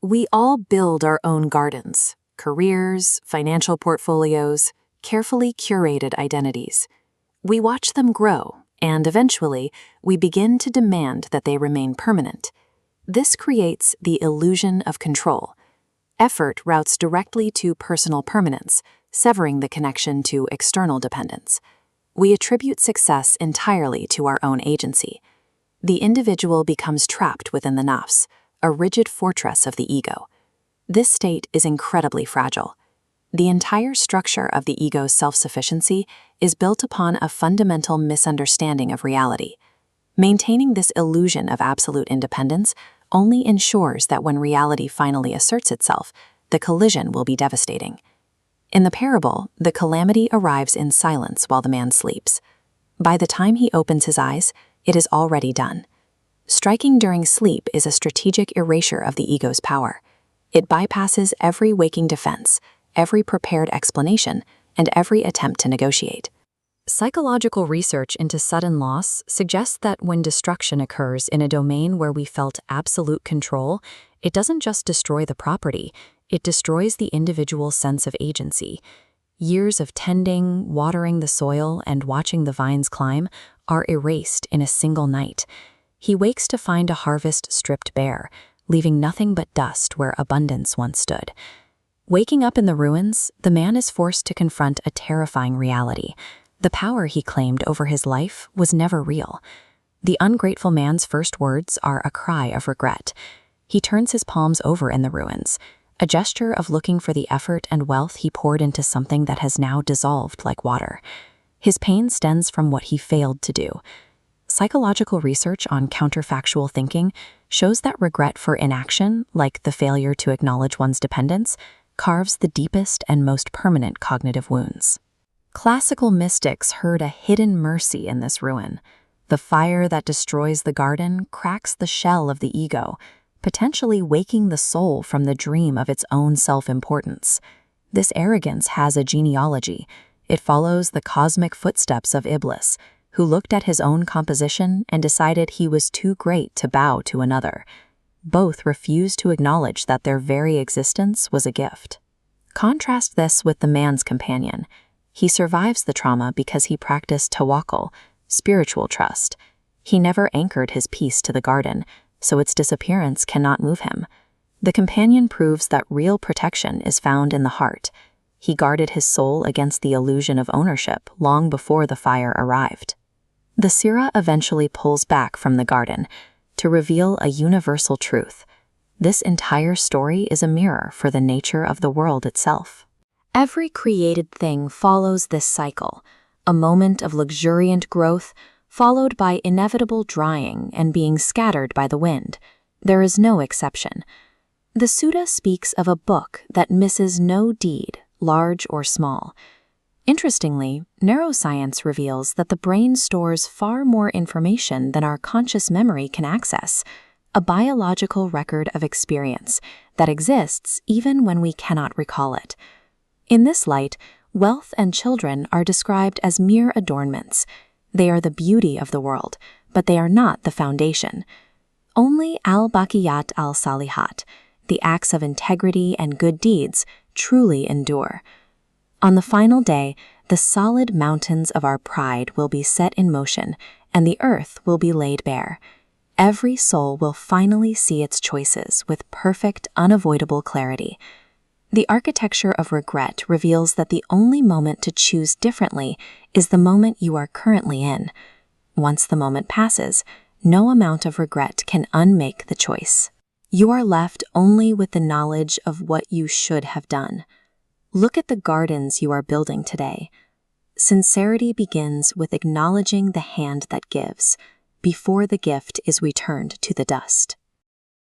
We all build our own gardens, careers, financial portfolios, carefully curated identities. We watch them grow, and eventually, we begin to demand that they remain permanent. This creates the illusion of control. Effort routes directly to personal permanence, severing the connection to external dependence. We attribute success entirely to our own agency. The individual becomes trapped within the nafs, a rigid fortress of the ego. This state is incredibly fragile. The entire structure of the ego's self-sufficiency is built upon a fundamental misunderstanding of reality. Maintaining this illusion of absolute independence only ensures that when reality finally asserts itself, the collision will be devastating. In the parable, the calamity arrives in silence while the man sleeps. By the time he opens his eyes, it is already done. Striking during sleep is a strategic erasure of the ego's power. It bypasses every waking defense, every prepared explanation, and every attempt to negotiate. Psychological research into sudden loss suggests that when destruction occurs in a domain where we felt absolute control, it doesn't just destroy the property, it destroys the individual's sense of agency. Years of tending, watering the soil, and watching the vines climb are erased in a single night. He wakes to find a harvest stripped bare, leaving nothing but dust where abundance once stood. Waking up in the ruins, the man is forced to confront a terrifying reality. The power he claimed over his life was never real. The ungrateful man's first words are a cry of regret. He turns his palms over in the ruins, a gesture of looking for the effort and wealth he poured into something that has now dissolved like water. His pain stems from what he failed to do. Psychological research on counterfactual thinking shows that regret for inaction, like the failure to acknowledge one's dependence, carves the deepest and most permanent cognitive wounds. Classical mystics heard a hidden mercy in this ruin. The fire that destroys the garden cracks the shell of the ego, potentially waking the soul from the dream of its own self-importance. This arrogance has a genealogy. It follows the cosmic footsteps of Iblis, who looked at his own composition and decided he was too great to bow to another. Both refused to acknowledge that their very existence was a gift. Contrast this with the man's companion. He survives the trauma because he practiced tawakkul, spiritual trust. He never anchored his peace to the garden, so its disappearance cannot move him. The companion proves that real protection is found in the heart. He guarded his soul against the illusion of ownership long before the fire arrived. The Sūrat eventually pulls back from the garden to reveal a universal truth. This entire story is a mirror for the nature of the world itself. Every created thing follows this cycle, a moment of luxuriant growth followed by inevitable drying and being scattered by the wind. There is no exception. The Sūrat speaks of a book that misses no deed, large or small. Interestingly, neuroscience reveals that the brain stores far more information than our conscious memory can access, a biological record of experience that exists even when we cannot recall it. In this light, wealth and children are described as mere adornments. They are the beauty of the world, but they are not the foundation. Only al-Baqiyat al-Salihat, the acts of integrity and good deeds, truly endure. On the final day, the solid mountains of our pride will be set in motion, and the earth will be laid bare. Every soul will finally see its choices with perfect, unavoidable clarity. The architecture of regret reveals that the only moment to choose differently is the moment you are currently in. Once the moment passes, no amount of regret can unmake the choice. You are left only with the knowledge of what you should have done. Look at the gardens you are building today. Sincerity begins with acknowledging the hand that gives, before the gift is returned to the dust.